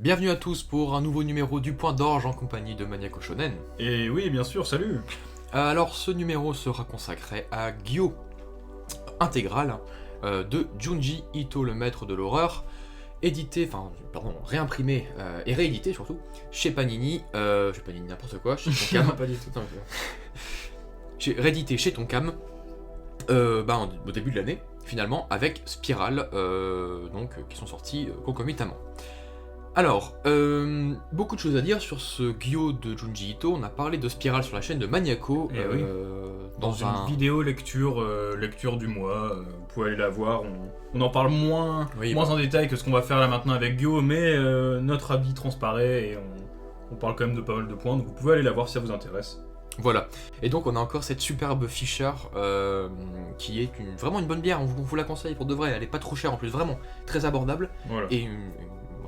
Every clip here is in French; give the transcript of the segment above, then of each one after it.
Bienvenue à tous pour un nouveau numéro du Point d'Orge en compagnie de Maniaco Shonen. Et oui, bien sûr, salut. Alors ce numéro sera consacré à Gyo, intégrale de Junji Ito, le maître de l'horreur, réimprimé et réédité surtout, chez Panini, n'importe quoi, chez Tonkam, Pas du tout. réédité chez Tonkam, au début de l'année, finalement, avec Spiral, qui sont sortis concomitamment. Alors, beaucoup de choses à dire sur ce Gyo de Junji Ito. On a parlé de Spiral sur la chaîne de Maniaco, Dans une vidéo lecture du mois, vous pouvez aller la voir. On en parle moins en détail que ce qu'on va faire là maintenant avec Gyo, mais notre avis transparaît et on parle quand même de pas mal de points, donc vous pouvez aller la voir si ça vous intéresse. Voilà, et donc on a encore cette superbe Fischer qui est vraiment une bonne bière, on vous la conseille pour de vrai, elle est pas trop chère en plus, vraiment très abordable, Voilà. et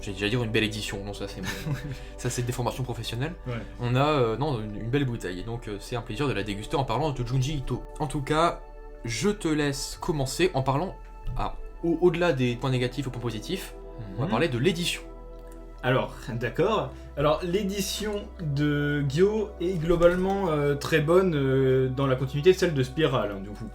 j'allais dire une belle édition, non ça c'est ça c'est des formations professionnelles. Ouais. On a une belle bouteille, et donc c'est un plaisir de la déguster en parlant de Junji Ito. En tout cas, je te laisse commencer en parlant, au-delà des points négatifs aux points positifs, on va parler de l'édition. Alors, d'accord. Alors, l'édition de Gyo est globalement très bonne dans la continuité de celle de Spiral, du coup.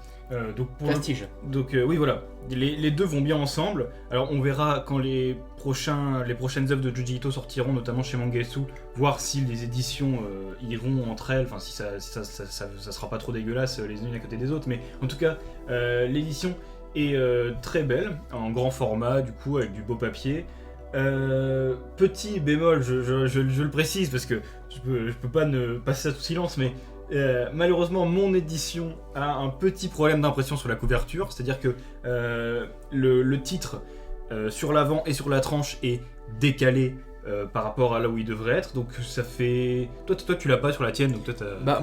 Prestige. Oui, voilà. Les deux vont bien ensemble. Alors, on verra quand les prochaines œuvres de Junji Ito sortiront, notamment chez Mangetsu, voir si les éditions iront entre elles, enfin, si ça sera pas trop dégueulasse les unes à côté des autres. Mais en tout cas, l'édition est très belle, en grand format, du coup, avec du beau papier. Petit bémol, je le précise parce que je peux pas ne passer ça sous silence, mais malheureusement mon édition a un petit problème d'impression sur la couverture, c'est-à-dire que le titre sur l'avant et sur la tranche est décalé par rapport à là où il devrait être, donc ça fait... Toi tu l'as pas sur la tienne, donc toi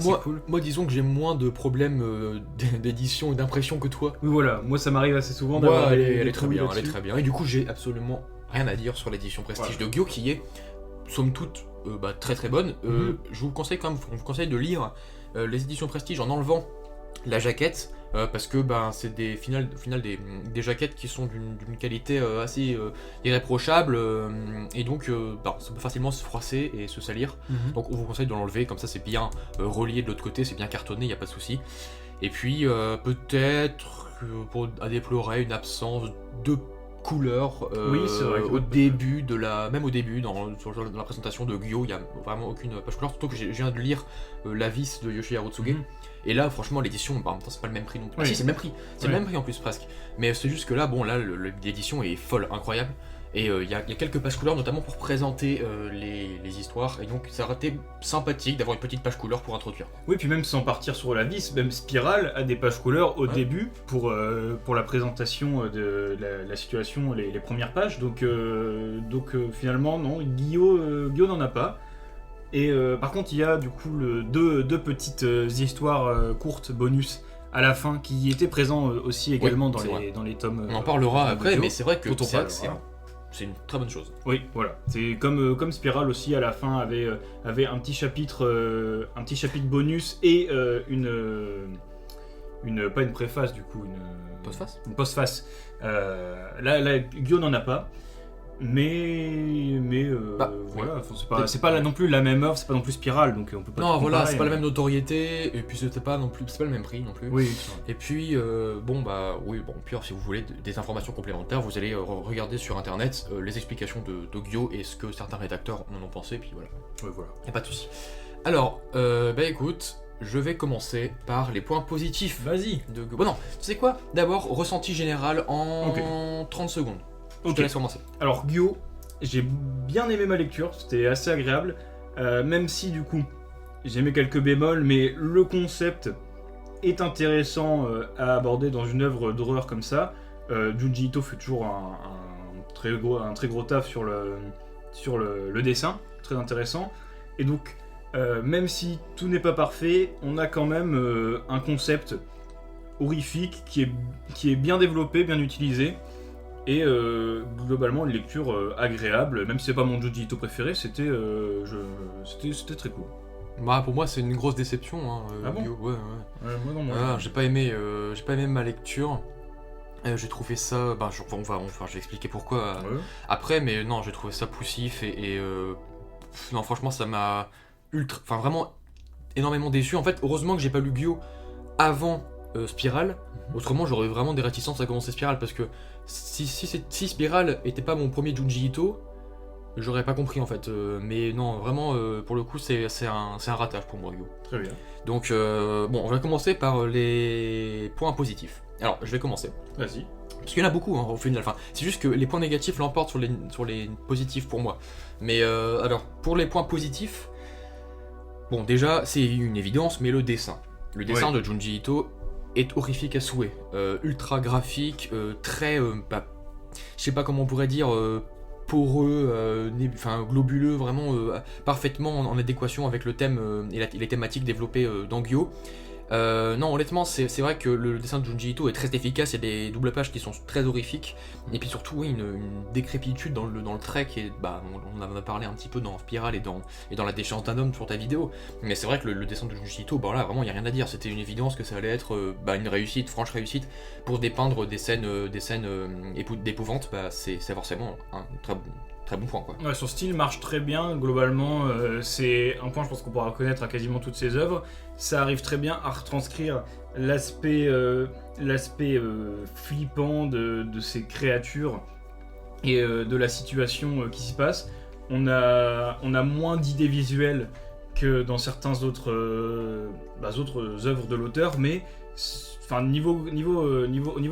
c'est cool. Moi disons que j'ai moins de problèmes d'édition et d'impression que toi. Oui voilà, moi ça m'arrive assez souvent Moi d'avoir elle des est très bien, là-dessus. elle est très bien, et du coup j'ai absolument rien à dire sur l'édition Prestige de Gyo qui est, somme toute, très très bonne. Je vous conseille quand même, on vous conseille de lire les éditions Prestige en enlevant la jaquette, parce que c'est des jaquettes qui sont d'une qualité assez irréprochable, et donc ça peut facilement se froisser et se salir. Donc on vous conseille de l'enlever, comme ça c'est bien relié de l'autre côté, c'est bien cartonné, il n'y a pas de souci. Et puis peut-être à déplorer une absence de couleur c'est vrai, au début dans la présentation de Gyo, il n'y a vraiment aucune page couleur, surtout que je viens de lire La Vis de Yoshihiro Tsuge, et là franchement l'édition, en même temps c'est pas le même prix non plus. Ah si, c'est le même prix, c'est le même prix en plus presque, mais c'est juste que là l'édition est folle, incroyable, et il y a quelques pages couleurs notamment pour présenter les histoires, et donc ça aurait été sympathique d'avoir une petite page couleur pour introduire. Oui, puis même sans partir sur la vis, même Spiral a des pages couleurs au début pour la présentation de la situation, les premières pages. Donc finalement, non, Gyo n'en a pas. Et par contre, il y a du coup deux petites histoires courtes, bonus, à la fin, qui étaient présents aussi également dans les tomes. On en parlera après, Gyo, mais c'est vrai que dont on parlera. C'est une très bonne chose. Oui, voilà. C'est comme Spiral aussi à la fin avait un petit chapitre bonus et pas une préface du coup, Postface. une postface. Là, Gyo n'en a pas. Mais voilà, c'est pas non plus la même œuvre, c'est pas non plus Spiral, donc on peut pas. Non, voilà, comparer, c'est pas la même notoriété, et puis c'est pas le même prix non plus. Oui. Et puis, puis si vous voulez des informations complémentaires, vous allez regarder sur internet les explications de Gyo et ce que certains rédacteurs en ont pensé, puis voilà. Oui, voilà. Y a pas de souci. Alors, écoute, je vais commencer par les points positifs. Vas-y. De Gyo. Bon, non, tu sais quoi? D'abord, ressenti général en 30 secondes. Je te laisse commencer. Alors Gyo, j'ai bien aimé ma lecture, c'était assez agréable, même si du coup j'ai mis quelques bémols, mais le concept est intéressant à aborder dans une œuvre d'horreur comme ça. Junji Ito fait toujours un très gros taf sur le dessin, très intéressant, et donc même si tout n'est pas parfait, on a quand même un concept horrifique qui est bien développé, bien utilisé. Et globalement une lecture agréable, même si c'est pas mon Junji Ito préféré, c'était très cool. Pour moi c'est une grosse déception. Ah bon? Gyo, ouais. Moi non, moi. J'ai pas aimé ma lecture. J'ai trouvé ça, je vais expliquer pourquoi après, mais non, j'ai trouvé ça poussif non, franchement, ça m'a vraiment énormément déçu. En fait, heureusement que j'ai pas lu Gyo avant Spiral, autrement j'aurais vraiment des réticences à commencer Spiral, parce que si Spiral était pas mon premier Junji Ito, j'aurais pas compris en fait. Mais non, vraiment, pour le coup, c'est un ratage pour moi, Gyo. Très bien. Donc, on va commencer par les points positifs. Alors, je vais commencer. Vas-y. Parce qu'il y en a beaucoup au final. Enfin, c'est juste que les points négatifs l'emportent sur les positifs pour moi. Mais alors, pour les points positifs, bon, déjà, c'est une évidence, mais le dessin. Le dessin de Junji Ito est horrifique à souhait. Ultra graphique, très. Je sais pas comment on pourrait dire. Poreux, globuleux, vraiment parfaitement en adéquation avec le thème et les thématiques développées dans Gyo. Non, honnêtement, c'est vrai que le dessin de Junji Ito est très efficace, il y a des doubles pages qui sont très horrifiques, et puis surtout, oui, une décrépitude dans le trait qui est, on en a parlé un petit peu dans Spiral et dans La déchéance d'un homme sur ta vidéo, mais c'est vrai que le dessin de Junji Ito, là, vraiment, il n'y a rien à dire, c'était une évidence que ça allait être une réussite, franche réussite, pour dépeindre des scènes d'épouvante, c'est forcément un très bon point, quoi. Ouais, son style marche très bien, globalement, c'est un point je pense qu'on pourra reconnaître à quasiment toutes ses œuvres. Ça arrive très bien à retranscrire l'aspect flippant de ces créatures et de la situation qui s'y passe. On a moins d'idées visuelles que dans certains autres œuvres de l'auteur, mais au niveau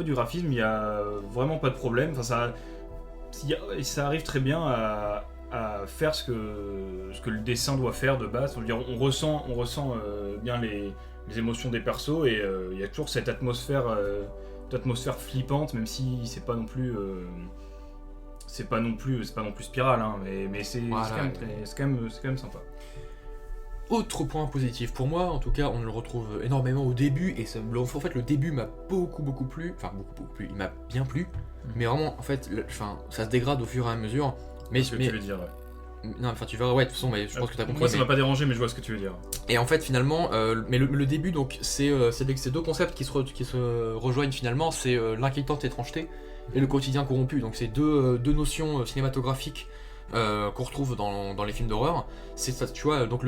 du graphisme, il n'y a vraiment pas de problème. Ça arrive très bien à faire ce que le dessin doit faire de base. On ressent bien les émotions des persos, et il y a toujours cette atmosphère flippante, même si c'est pas non plus Spiral, hein, mais c'est quand même sympa. Autre point positif pour moi, en tout cas, on le retrouve énormément au début, et en fait le début m'a beaucoup plu, il m'a bien plu, mais vraiment, en fait, ça se dégrade au fur et à mesure. Tu veux dire, non, tu verras, de toute façon, mais je pense que t'as compris. Moi, ça m'a pas dérangé, mais je vois ce que tu veux dire. Et en fait, finalement, mais le début, donc, c'est deux concepts qui se rejoignent finalement, c'est l'inquiétante étrangeté et le quotidien corrompu. Donc, c'est deux notions cinématographiques qu'on retrouve dans les films d'horreur. C'est ça, tu vois, donc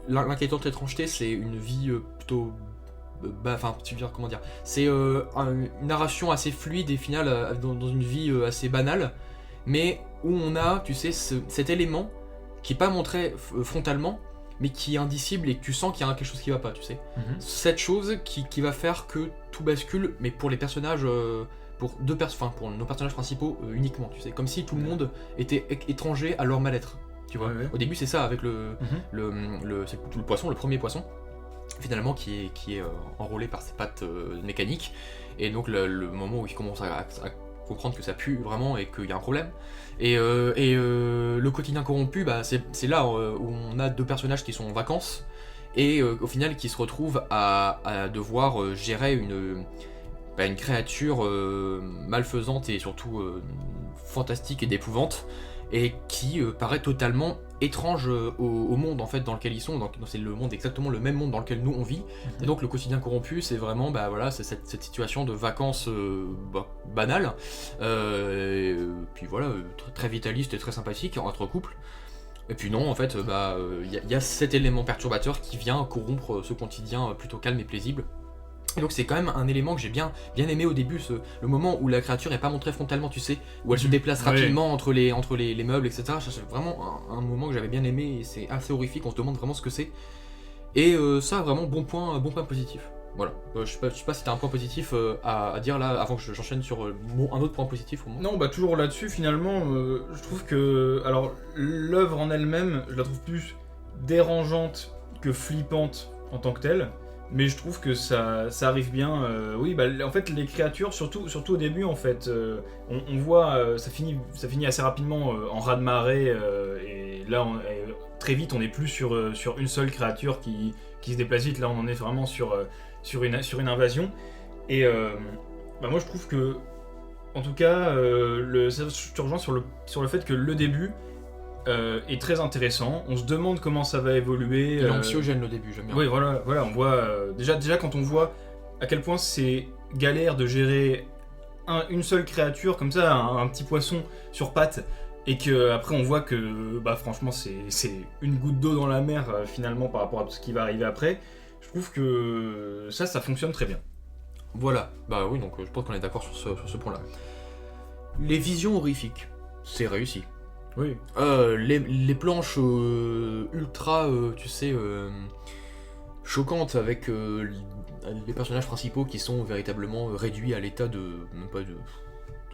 l'inquiétante étrangeté, c'est une vie plutôt tu veux dire, comment dire, c'est une narration assez fluide et finale dans une vie assez banale, mais où on a, tu sais, cet élément qui est pas montré frontalement, mais qui est indicible et que tu sens qu'il y a quelque chose qui va pas, tu sais. Cette chose qui va faire que tout bascule, mais pour les personnages, pour nos personnages principaux uniquement, tu sais, comme si tout le monde était étranger à leur mal-être. Tu vois. Au début, c'est ça avec c'est le poisson, le premier poisson, finalement, qui est enrôlé par ses pattes mécaniques, et donc le moment où il commence à comprendre que ça pue vraiment et qu'il y a un problème. Et le quotidien corrompu, c'est là où on a deux personnages qui sont en vacances et au final qui se retrouvent à devoir gérer une créature malfaisante et surtout fantastique et d'épouvante, et qui paraît totalement étrange au monde en fait dans lequel ils sont. Donc c'est le monde, exactement le même monde dans lequel nous on vit. Et donc le quotidien corrompu, c'est vraiment c'est cette situation de vacances banales, puis voilà, très vitaliste et très sympathique entre couples. Et puis non, en fait, y a cet élément perturbateur qui vient corrompre ce quotidien plutôt calme et paisible. Et donc c'est quand même un élément que j'ai bien aimé au début, le moment où la créature est pas montrée frontalement, tu sais, où elle se déplace rapidement entre les meubles, etc. C'est vraiment un moment que j'avais bien aimé, et c'est assez horrifique, on se demande vraiment ce que c'est. Et ça, vraiment bon point positif. Voilà, je sais pas si t'as un point positif à dire là, avant que j'enchaîne sur un autre point positif au moins. Non, toujours là-dessus, finalement, je trouve que... Alors, l'œuvre en elle-même, je la trouve plus dérangeante que flippante en tant que telle. Mais je trouve que ça arrive bien. En fait, les créatures, surtout au début, en fait, on voit, ça finit assez rapidement en raz-de-marée, et là, très vite, on n'est plus sur une seule créature qui se déplace vite. Là, on en est vraiment sur une invasion. Et moi, je trouve que, en tout cas, je te rejoins sur le fait que le début est très intéressant. On se demande comment ça va évoluer. Il est anxiogène le début, j'aime bien. Oui, voilà, on voit déjà quand on voit à quel point c'est galère de gérer une seule créature comme ça, un petit poisson sur pattes, et que après on voit que bah franchement c'est une goutte d'eau dans la mer finalement par rapport à tout ce qui va arriver après, je trouve que ça fonctionne très bien. Voilà, bah oui, donc je pense qu'on est d'accord sur ce point-là. Les visions horrifiques, c'est réussi. Oui. Les planches ultra, tu sais, choquantes avec les personnages principaux qui sont véritablement réduits à l'état de, non pas de,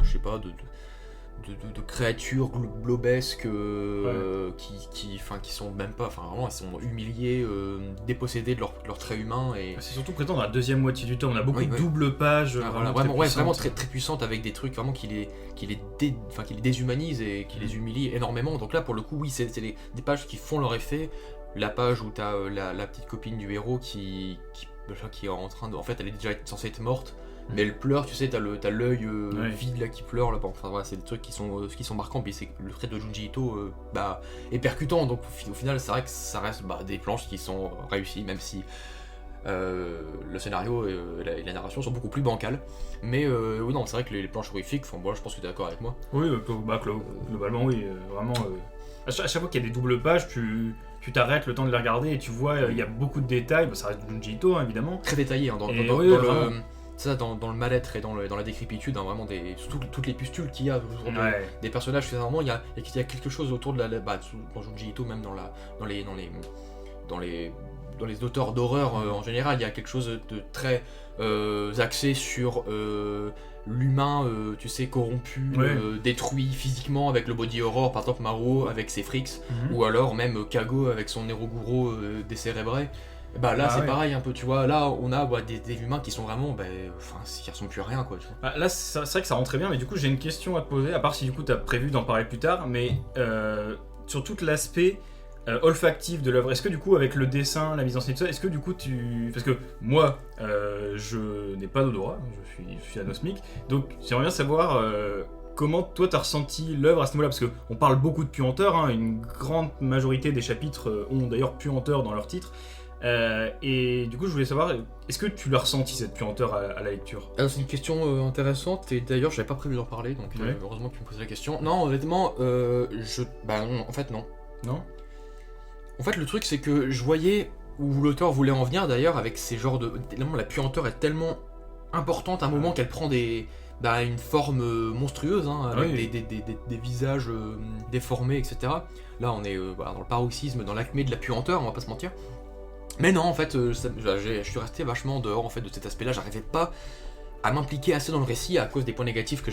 je sais pas, de créatures globesques qui sont même pas, enfin vraiment elles sont humiliées, dépossédées de leurs traits humains et c'est surtout présent dans la deuxième moitié du temps, on a beaucoup de double pages vraiment très puissantes avec des trucs vraiment qui les déshumanisent et qui les humilient énormément. Donc là pour le coup oui c'est des pages qui font leur effet. La page où t'as la petite copine du héros qui est en train de, en fait elle est déjà censée être morte, mais elle pleure, tu sais, t'as l'œil vide là qui pleure là. Enfin voilà, c'est des trucs qui sont marquants. Puis c'est le trait de Junji Ito est percutant. Donc au final, c'est vrai que ça reste des planches qui sont réussies, même si le scénario et la narration sont beaucoup plus bancales. Mais oui, non, c'est vrai que les planches horrifiques. Enfin, moi, je pense que t'es d'accord avec moi. Oui, globalement, oui, vraiment. À chaque fois qu'il y a des doubles pages, tu t'arrêtes le temps de les regarder et tu vois, il y a beaucoup de détails. Ça reste Junji Ito, hein, évidemment. Très détaillé, hein, dans le mal-être et dans la décrépitude, hein, vraiment surtout toutes les pustules qu'il y a autour des personnages. Finalement, il y a quelque chose autour de dans Junji Ito, même dans les auteurs d'horreur en général, il y a quelque chose de très axé sur l'humain, tu sais, corrompu, détruit physiquement avec le body horror, par exemple Maro avec ses frics, ou alors même Kago avec son Neroguro décérébré. Là c'est pareil un peu, tu vois, là on a des humains qui sont vraiment, qui ressemblent plus à rien quoi. Tu vois. Là c'est vrai que ça rend très bien, mais du coup j'ai une question à te poser, à part si du coup t'as prévu d'en parler plus tard, mais sur tout l'aspect olfactif de l'œuvre, est-ce que du coup avec le dessin, la mise en scène et tout ça, est-ce que du coup parce que moi je n'ai pas d'odorat, je suis anosmique, donc j'aimerais bien savoir comment toi t'as ressenti l'œuvre à ce niveau-là, parce qu'on parle beaucoup de puanteur, hein, une grande majorité des chapitres ont d'ailleurs puanteur dans leur titre. Et du coup je voulais savoir, est-ce que tu l'as ressenti cette puanteur à la lecture? C'est une question intéressante, et d'ailleurs j'avais pas prévu d'en parler, donc heureusement que tu me poses la question. Non, honnêtement, non, en fait non. Non. En fait le truc c'est que je voyais où l'auteur voulait en venir d'ailleurs avec ces genres de... La puanteur est tellement importante à un moment qu'elle prend une forme monstrueuse, hein, avec des visages déformés, etc. Là on est dans le paroxysme, dans l'acmé de la puanteur, on va pas se mentir. Mais non, en fait, je suis resté vachement dehors en fait, de cet aspect-là. J'arrivais pas à m'impliquer assez dans le récit à cause des points négatifs que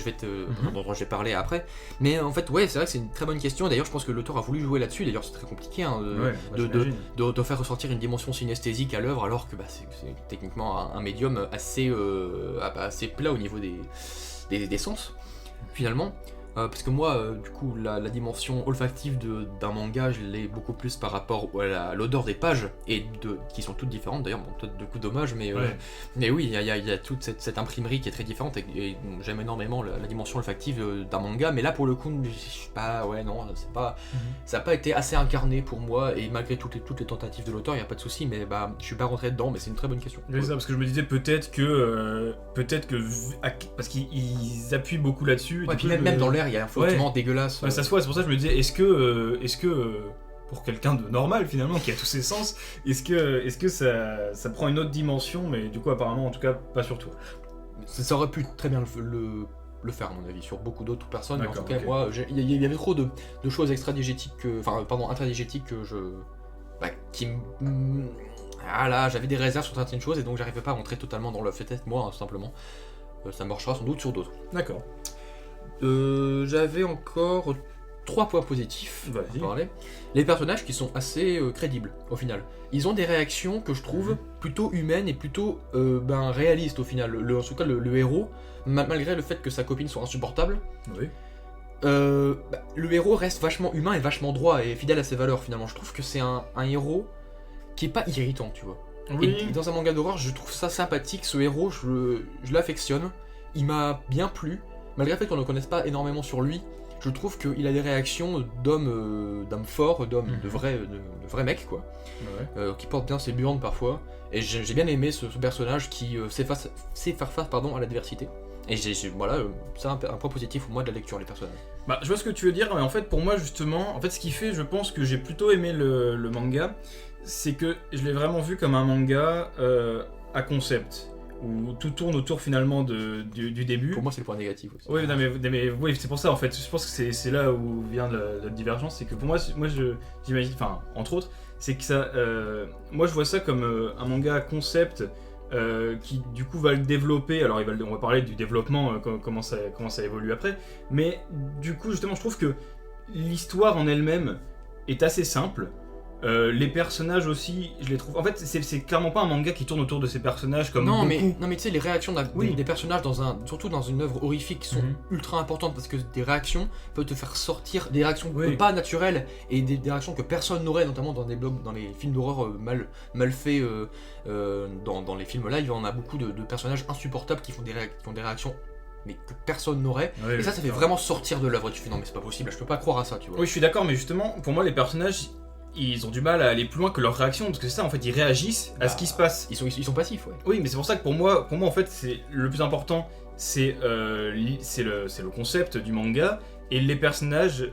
dont je vais parler après. Mais en fait, ouais, c'est vrai que c'est une très bonne question. D'ailleurs, je pense que l'auteur a voulu jouer là-dessus. D'ailleurs, c'est très compliqué de faire ressortir une dimension synesthésique à l'œuvre, alors que c'est techniquement un médium assez plat au niveau des sens, finalement. Parce que moi, du coup, la dimension olfactive d'un manga, je l'ai beaucoup plus par rapport à l'odeur des pages, qui sont toutes différentes d'ailleurs, peut-être de coups dommage, mais oui, il y a toute cette imprimerie qui est très différente, et j'aime énormément la dimension olfactive d'un manga, mais là pour le coup, ça n'a pas été assez incarné pour moi, et malgré toutes les tentatives de l'auteur, il n'y a pas de souci, mais je suis pas rentré dedans, mais c'est une très bonne question. C'est ça, parce que je me disais peut-être que parce qu'ils appuient beaucoup là-dessus. Et puis même dans l'air, il y a un flottement dégueulasse. Ça se voit, c'est pour ça que je me disais, est-ce que pour quelqu'un de normal finalement, qui a tous ses sens, est-ce que ça prend une autre dimension, mais du coup apparemment en tout cas pas sur toi. Ça aurait pu très bien le faire à mon avis, sur beaucoup d'autres personnes, mais en tout cas moi, il y avait trop de choses intradigétiques que j'avais des réserves sur certaines choses, et donc j'arrivais pas à rentrer totalement dans le fait, moi, tout simplement. Ça marchera sans doute sur d'autres. D'accord. J'avais encore 3 points positifs à parler. Les personnages qui sont assez crédibles au final. Ils ont des réactions que je trouve plutôt humaines et plutôt réalistes au final. En tout cas le héros, malgré le fait que sa copine soit insupportable, le héros reste vachement humain et vachement droit et fidèle à ses valeurs finalement. Je trouve que c'est un héros qui est pas irritant, tu vois. Oui. Et dans un manga d'horreur, je trouve ça sympathique, ce héros, je l'affectionne. Il m'a bien plu. Malgré le fait qu'on ne connaisse pas énormément sur lui, je trouve qu'il a des réactions d'homme fort, de vrai mec, quoi. Qui porte bien ses burnes parfois. Et j'ai bien aimé ce personnage qui sait faire face à l'adversité. Et voilà, c'est un point positif pour moi de la lecture, les personnages. Bah, je vois ce que tu veux dire, mais en fait, pour moi, justement, ce qui fait, je pense que j'ai plutôt aimé le manga, c'est que je l'ai vraiment vu comme un manga à concept, où tout tourne autour finalement du début. Pour moi, c'est le point négatif aussi. Oui, non, mais oui, c'est pour ça, en fait, je pense que c'est là où vient la divergence, c'est que pour moi, j'imagine, enfin, entre autres, c'est que ça, moi, je vois ça comme un manga à concept, qui du coup va le développer. Alors on va parler du développement, comment ça évolue après, mais du coup justement je trouve que l'histoire en elle-même est assez simple. Les personnages aussi, je les trouve. En fait, c'est clairement pas un manga qui tourne autour de ces personnages comme non, beaucoup. mais tu sais, les réactions des personnages surtout dans une œuvre horrifique, sont ultra importantes parce que des réactions peuvent te faire sortir des réactions pas naturelles et des réactions que personne n'aurait, notamment dans les films d'horreur mal faits. Dans les films live, on a beaucoup de personnages insupportables qui font des réactions mais que personne n'aurait. Et ça fait vraiment sortir de l'œuvre. Tu fais non, mais c'est pas possible, je peux pas croire à ça, tu vois. Oui, je suis d'accord, mais justement, pour moi, les personnages, ils ont du mal à aller plus loin que leur réaction, parce que c'est ça, en fait, ils réagissent à ce qui se passe. Ils sont passifs, ouais. Oui, mais c'est pour ça que pour moi, en fait, c'est le plus important, c'est le concept du manga, et les personnages,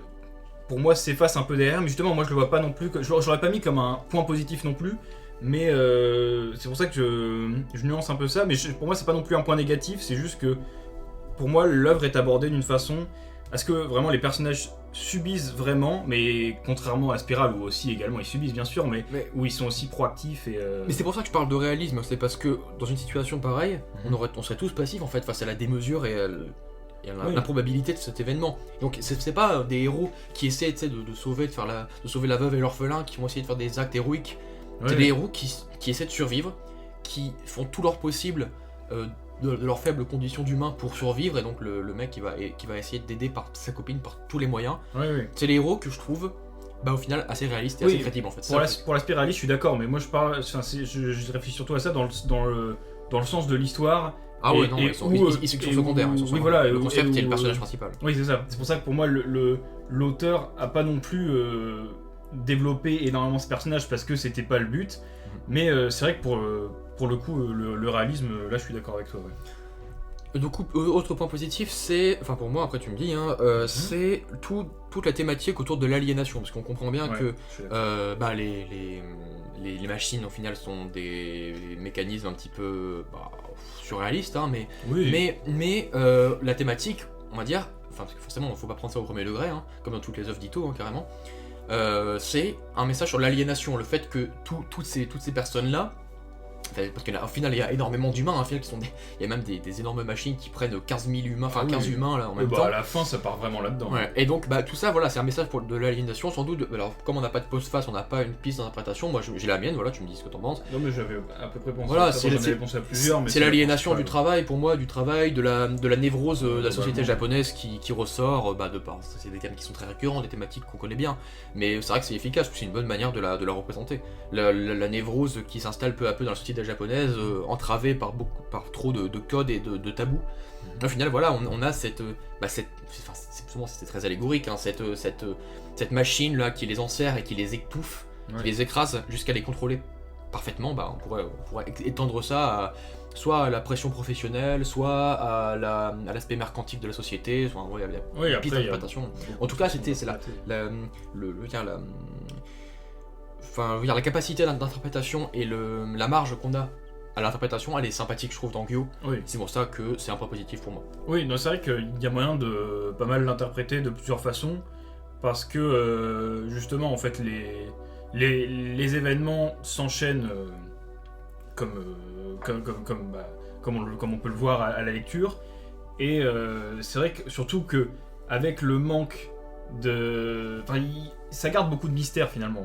pour moi, s'effacent un peu derrière, mais justement, moi, je le vois pas non plus, je l'aurais pas mis comme un point positif non plus, mais c'est pour ça que je nuance un peu ça, mais pour moi, c'est pas non plus un point négatif, c'est juste que, pour moi, l'œuvre est abordée d'une façon à ce que vraiment les personnages subissent vraiment, mais contrairement à Spiral, où aussi également ils subissent bien sûr, mais où ils sont aussi proactifs et... Mais c'est pour ça que je parle de réalisme, c'est parce que dans une situation pareille, on serait tous passifs en fait face à la démesure et l'improbabilité de cet événement. Donc c'est pas des héros qui essaient de sauver la veuve et l'orphelin, qui vont essayer de faire des actes héroïques. C'est des héros qui essaient de survivre, qui font tout leur possible de leurs faibles conditions d'humain pour survivre, et donc le mec qui va essayer d'aider par sa copine par tous les moyens. C'est les héros que je trouve au final assez réalistes et assez crédibles en fait. Pour la spiraliste, je suis d'accord, mais moi je parle, je réfléchis surtout à ça dans le sens de l'histoire. Ah ouais, non, ils sont secondaires. Oui, voilà, le concept est le personnage principal. Oui, c'est ça. C'est pour ça que pour moi, l'auteur a pas non plus développé énormément ce personnage parce que c'était pas le but. Mais c'est vrai que pour le coup, le réalisme, là, je suis d'accord avec toi. Ouais. Du coup, autre point positif, c'est, enfin pour moi, après tu me dis, c'est toute la thématique autour de l'aliénation, parce qu'on comprend bien que les machines au final sont des mécanismes un petit peu surréalistes, mais la thématique, on va dire, parce que forcément, il faut pas prendre ça au premier degré, comme dans toutes les œuvres d'Ito, carrément. C'est un message sur l'aliénation, le fait que toutes ces personnes-là, parce qu'au final il y a énormément d'humains, qui sont il y a même des énormes machines qui prennent 15 000 humains, 15 humains là en même temps. À la fin ça part vraiment là-dedans. Ouais. Et donc tout ça, voilà, c'est un message de l'aliénation, sans doute. Alors comme on n'a pas de post-face, on n'a pas une piste d'interprétation, moi j'ai la mienne, voilà, tu me dis ce que t'en penses. Non mais j'avais à peu près pensé voilà, à ça, j'en avais pensé à plusieurs, mais c'est l'aliénation du travail, pour moi, de la névrose de la société japonaise qui ressort, de par, c'est des thèmes qui sont très récurrents, des thématiques qu'on connaît bien, mais c'est vrai que c'est efficace, c'est une bonne manière de la représenter. La névrose qui s'installe peu à peu dans la société japonaise, entravée par trop de codes et de tabous. Au final, voilà, on a c'était très allégorique, cette machine là qui les enserre et qui les étouffe, qui les écrase jusqu'à les contrôler parfaitement. On pourrait étendre ça soit à la pression professionnelle, soit à l'aspect mercantile de la société. Il y a piste d'interprétation. En tout cas, c'est la capacité d'interprétation et la marge qu'on a à l'interprétation, elle est sympathique, je trouve, dans Gyo. C'est pour ça que c'est un point positif pour moi. Oui, c'est vrai qu'il y a moyen de pas mal l'interpréter de plusieurs façons, parce que justement, en fait, les événements s'enchaînent comme on peut le voir à la lecture, et c'est vrai que surtout que avec le manque ça garde beaucoup de mystère finalement.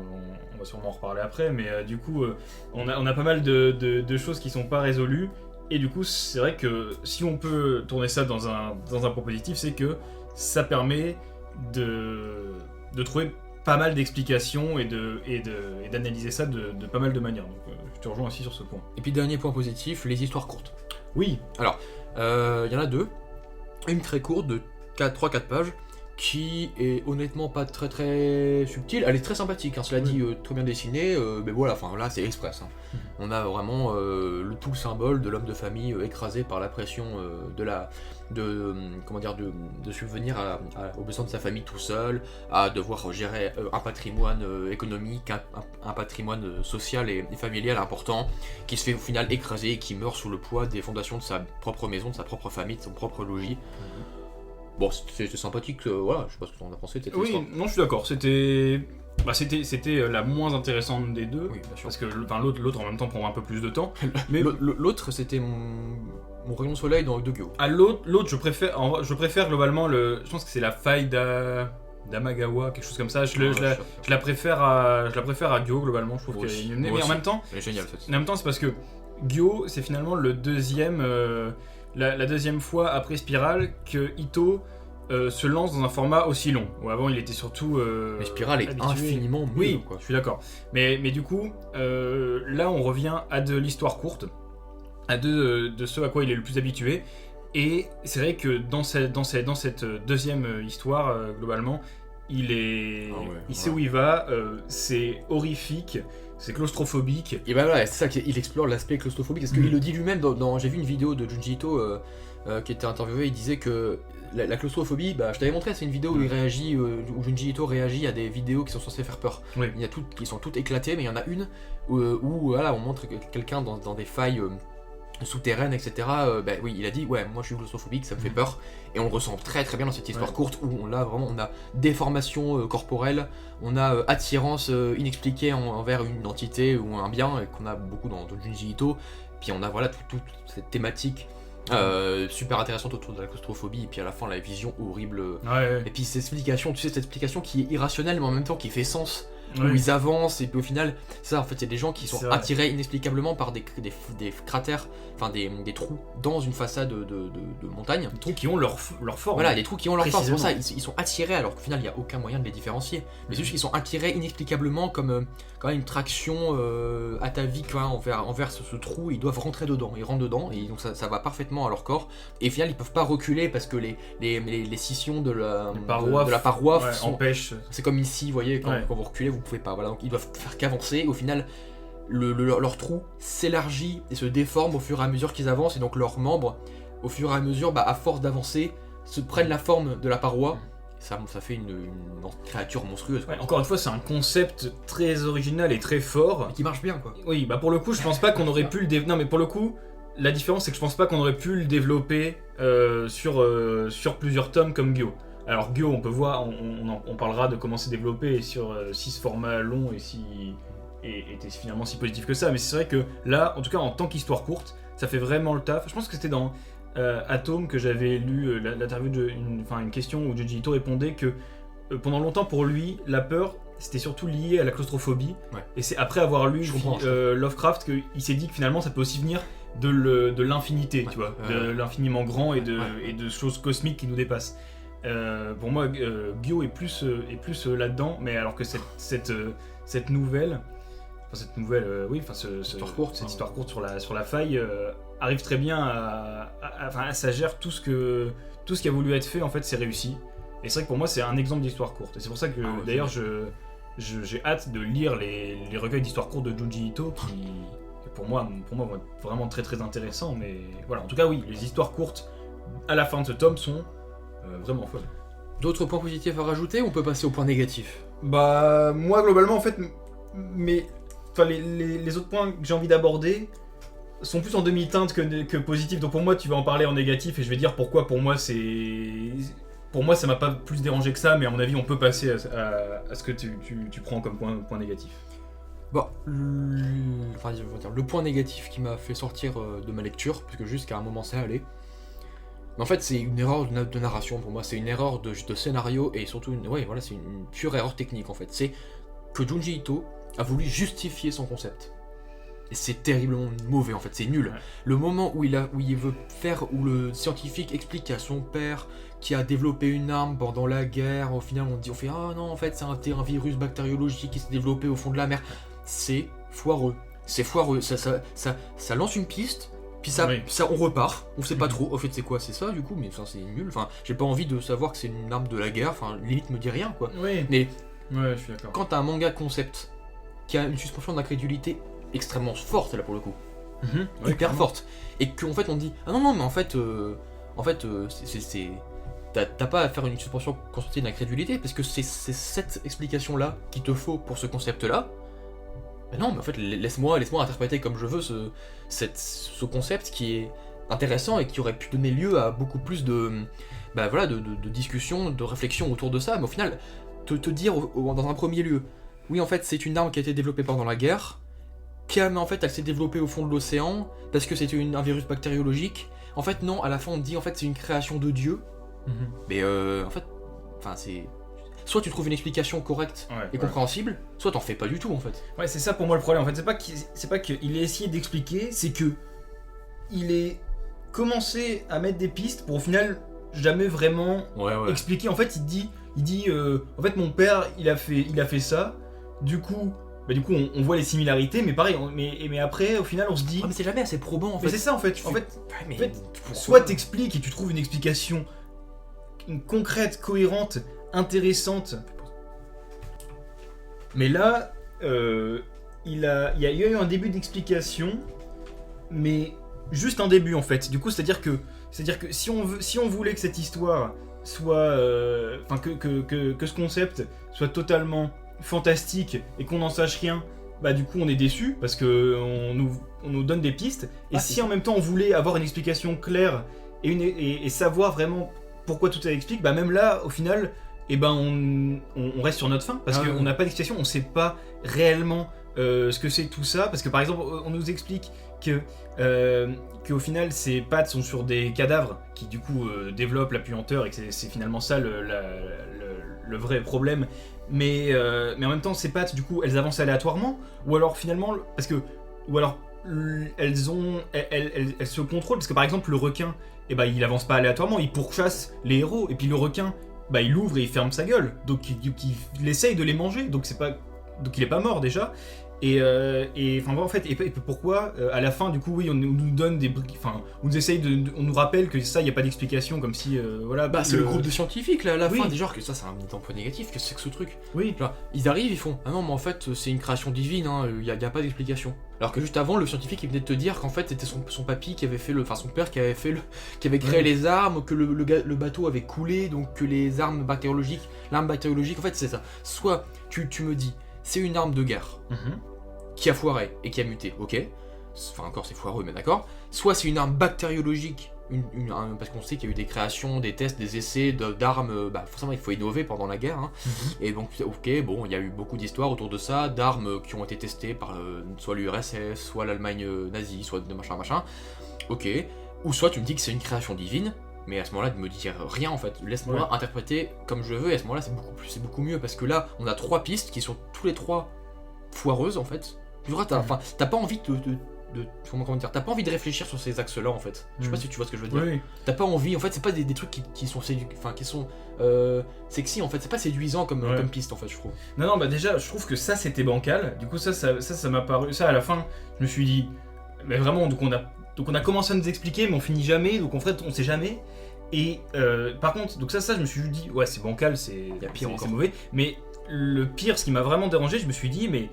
On va sûrement en reparler après, mais du coup, on a pas mal de choses qui sont pas résolues, et du coup, c'est vrai que si on peut tourner ça dans un point positif, c'est que ça permet de trouver pas mal d'explications et d'analyser ça de pas mal de manières. Donc, je te rejoins aussi sur ce point. Et puis dernier point positif, les histoires courtes. Oui. Alors, il y en a deux. Une très courte de 3-4 pages, qui est honnêtement pas très très subtile. Elle est très sympathique, hein, cela dit, très bien dessinée, mais voilà, enfin là c'est express. Hein. On a vraiment tout le symbole de l'homme de famille écrasé par la pression de subvenir aux besoins de sa famille tout seul, à devoir gérer un patrimoine économique, un patrimoine social et familial important, qui se fait au final écraser et qui meurt sous le poids des fondations de sa propre maison, de sa propre famille, de son propre logis. Bon, c'était sympathique, voilà, je sais pas ce que t'en as pensé de cette histoire. Oui, non, je suis d'accord, c'était la moins intéressante des deux, Oui, bien sûr. parce que l'autre en même temps prend un peu plus de temps. Mais L'autre, c'était mon rayon de soleil de Gyo. à l'autre, je préfère globalement je pense que c'est la faille d'Amagawa, quelque chose comme ça. Je la préfère à Gyo globalement. Je trouve qu'elle est menée, mais en même temps, elle est géniale cette. En même temps, c'est parce que Gyo, c'est finalement le deuxième, la deuxième fois après Spiral que Ito se lance dans un format aussi long. Où avant, il était surtout. Mais Spiral est habitué. infiniment mieux. Oui, quoi. je suis d'accord. Mais du coup, là, on revient à de l'histoire courte, à de ce à quoi il est le plus habitué. Et c'est vrai que dans cette deuxième histoire, globalement, il sait où il va, c'est horrifique, c'est claustrophobique. Et bah voilà, c'est ça qu'il explore l'aspect claustrophobique, parce qu'il le dit lui-même j'ai vu une vidéo de Junji Ito qui était interviewé, il disait que la claustrophobie, bah je t'avais montré, c'est une vidéo où il réagit, où Junji Ito réagit à des vidéos qui sont censées faire peur. Oui. Il y a toutes qui sont toutes éclatées, mais il y en a une où voilà, on montre quelqu'un dans des failles souterraines, etc. Bah oui, il a dit ouais, moi je suis claustrophobique, ça me fait peur, et on le ressent très très bien dans cette histoire courte où on a déformation corporelle, on a attirance inexpliquée envers une entité ou un bien, et qu'on a beaucoup dans Junji Ito. Puis on a voilà toute cette thématique super intéressante autour de la claustrophobie, et puis à la fin la vision horrible. Et puis cette explication, tu sais, cette explication qui est irrationnelle mais en même temps qui fait sens. Où ils avancent, et puis au final, ça en fait, c'est des gens qui sont attirés inexplicablement par des cratères, enfin des trous dans une façade de montagne. Des trous qui ont leur forme. Voilà, des trous qui ont leur forme, c'est pour ça, ils sont attirés alors qu'au final, il n'y a aucun moyen de les différencier. Mais c'est juste qu'ils sont attirés inexplicablement comme quand même une traction atavique envers ce trou, ils doivent rentrer dedans, ils rentrent dedans, et donc ça va parfaitement à leur corps. Et au final, ils peuvent pas reculer parce que les scissions de la paroi empêchent. C'est comme ici, vous voyez, quand vous reculez, vous pouvez pas. Voilà, donc ils doivent faire qu'avancer. Au final, leur trou s'élargit et se déforme au fur et à mesure qu'ils avancent, et donc leurs membres, au fur et à mesure, à force d'avancer, se prennent la forme de la paroi. Ça fait une créature monstrueuse. Ouais, encore une fois, c'est un concept très original et très fort. Mais qui marche bien, quoi. Oui, pour le coup, je pense pas qu'on aurait pu le développer. Non, mais pour le coup, la différence, c'est que je pense pas qu'on aurait pu le développer sur plusieurs tomes comme Gyo. Alors Gyo, on peut voir, on parlera de comment c'est développé sur si ce format long était finalement si positif que ça, mais c'est vrai que là, en tout cas en tant qu'histoire courte, ça fait vraiment le taf. Je pense que c'était dans Atome que j'avais lu l'interview une question où Junji Ito répondait que pendant longtemps pour lui, la peur c'était surtout lié à la claustrophobie, et c'est après avoir lu Lovecraft qu'il s'est dit que finalement ça peut aussi venir de l'infinité, tu vois, de l'infiniment grand et de choses cosmiques qui nous dépassent. Pour moi, Gyo est plus là-dedans, mais alors que cette nouvelle, cette histoire courte sur la faille arrive très bien ça gère tout ce qui a voulu être fait, en fait, c'est réussi. Et c'est vrai que pour moi, c'est un exemple d'histoire courte. Et c'est pour ça que d'ailleurs, j'ai hâte de lire les recueils d'histoires courtes de Junji Ito qui pour moi vont être vraiment très très intéressants. Mais voilà, en tout cas, oui, les histoires courtes à la fin de ce tome sont vraiment folle. D'autres points positifs à rajouter, ou on peut passer au point négatif? Bah, moi globalement en fait, les autres points que j'ai envie d'aborder sont plus en demi-teinte que positifs, donc pour moi tu vas en parler en négatif et je vais dire pourquoi pour moi ça m'a pas plus dérangé que ça, mais à mon avis on peut passer à ce que tu prends comme point négatif. Bon, le point négatif qui m'a fait sortir de ma lecture, puisque jusqu'à un moment ça allait. Mais en fait, c'est une erreur de narration pour moi, c'est une erreur de scénario, et surtout, c'est une pure erreur technique en fait. C'est que Junji Ito a voulu justifier son concept. Et c'est terriblement mauvais en fait, c'est nul. Le moment où il veut faire, où le scientifique explique à son père qui a développé une arme pendant la guerre, au final on fait ah non, en fait c'est un virus bactériologique qui s'est développé au fond de la mer. C'est foireux. Ça lance une piste. puis ça, Oui. ça on repart, on sait pas trop, au fait c'est quoi, c'est ça du coup, mais enfin, c'est nul, enfin j'ai pas envie de savoir que c'est une arme de la guerre, enfin limite me dit rien quoi. Oui. Mais Ouais, je suis d'accord. quand t'as un manga concept qui a une suspension d'incrédulité extrêmement forte là pour le coup, Ouais, hyper clairement. forte, et qu'en fait on dit ah non mais en fait c'est t'as pas à faire une suspension consentie d'incrédulité parce que c'est cette explication là qu'il te faut pour ce concept là. Mais non mais en fait laisse-moi interpréter comme je veux ce concept qui est intéressant et qui aurait pu donner lieu à beaucoup plus de de discussions, de réflexions autour de ça, mais au final te dire dans un premier lieu oui en fait c'est une arme qui a été développée pendant la guerre, mais en fait elle s'est développée au fond de l'océan parce que c'était un virus bactériologique. En fait non, à la fin on te dit en fait c'est une création de Dieu. Mais en fait, c'est... Soit tu trouves une explication correcte et compréhensible, soit t'en fais pas du tout en fait. Ouais, c'est ça pour moi le problème. En fait, c'est pas qu'il ait essayé d'expliquer, c'est que il ait commencé à mettre des pistes pour au final jamais vraiment expliquer. En fait, il dit en fait mon père il a fait ça. Du coup on voit les similarités, mais pareil, mais après au final on se dit. Ah mais c'est jamais assez probant en fait. Mais c'est ça en fait. Ouais, Soit t'expliques et tu trouves une explication concrète, cohérente, intéressante. Mais là, il y a eu un début d'explication, mais juste un début en fait. Du coup, c'est-à-dire que si on voulait que cette histoire soit, que ce concept soit totalement fantastique et qu'on n'en sache rien, bah du coup on est déçu parce que on nous donne des pistes. Et si en même temps on voulait avoir une explication claire et savoir vraiment pourquoi tout ça explique, bah même là au final on reste sur notre fin parce qu'on n'a pas d'explication, on sait pas réellement ce que c'est tout ça, parce que par exemple on nous explique que qu'au final ces pattes sont sur des cadavres qui du coup développent la puanteur et que c'est finalement ça le vrai problème, mais en même temps ces pattes du coup elles avancent aléatoirement, ou alors finalement elles se contrôlent, parce que par exemple le requin il avance pas aléatoirement, il pourchasse les héros, et puis le requin il ouvre et il ferme sa gueule, donc il essaye de les manger, donc il est pas mort déjà. Et en fait, et pourquoi à la fin du coup on nous donne des on nous rappelle que ça, il y a pas d'explication, comme si c'est le groupe de scientifiques là à la fin, des genres que ça c'est un petit point négatif, que c'est que ce truc. Oui. Genre, ils arrivent, ils font ah non mais en fait c'est une création divine, il y a pas d'explication. Alors que juste avant le scientifique il venait de te dire qu'en fait c'était son papy qui avait fait son père qui avait créé les armes, que le bateau avait coulé, donc que l'arme bactériologique en fait c'est ça. Soit tu me dis c'est une arme de guerre qui a foiré et qui a muté, ok. Enfin encore c'est foireux mais d'accord. Soit c'est une arme bactériologique, parce qu'on sait qu'il y a eu des créations, des tests, des essais d'armes, forcément il faut innover pendant la guerre, et donc ok bon il y a eu beaucoup d'histoires autour de ça, d'armes qui ont été testées par soit l'URSS, soit l'Allemagne nazie, soit de machin, ok. Ou soit tu me dis que c'est une création divine, mais à ce moment-là, ne me dis rien en fait. Laisse-moi interpréter comme je veux, et à ce moment-là, c'est beaucoup mieux, parce que là, on a 3 pistes qui sont tous les 3 foireuses en fait. T'as pas envie comment dire, t'as pas envie de réfléchir sur ces axes-là en fait. Je sais pas si tu vois ce que je veux dire. Oui. T'as pas envie, en fait, c'est pas des trucs qui sont sexy en fait, c'est pas séduisant comme piste en fait, je trouve. Non, déjà, je trouve que ça c'était bancal. Du coup, ça m'a paru. Ça à la fin, je me suis dit, mais vraiment, donc on a commencé à nous expliquer, mais on finit jamais, donc en fait, on sait jamais. Et par contre, donc ça, je me suis dit, ouais, c'est bancal, c'est mauvais. Mais le pire, ce qui m'a vraiment dérangé, je me suis dit, mais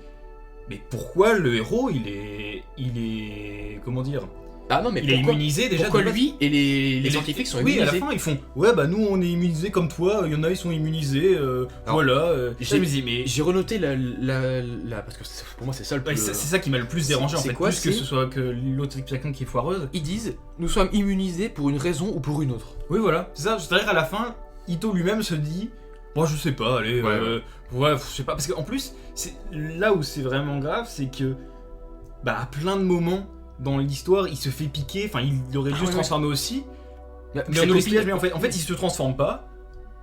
pourquoi le héros, il est comment dire, Ah non, mais il est immunisé déjà. Pourquoi lui et les scientifiques sont immunisés? Oui, à la fin ils font nous on est immunisés comme toi, il y en a ils sont immunisés, J'ai renoté la parce que pour moi c'est ça le plus. C'est ça qui m'a le plus dérangé en fait, plus que ce soit que l'autre explication qui est foireuse. Ils disent nous sommes immunisés pour une raison ou pour une autre. Oui voilà, c'est ça, c'est-à-dire à la fin Ito lui-même se dit je sais pas, allez, je sais pas, parce qu'en plus c'est là où c'est vraiment grave, c'est que à plein de moments dans l'histoire, il se fait piquer, il aurait dû se transformer aussi. Mais on nous l'explique, mais en fait, il se transforme pas,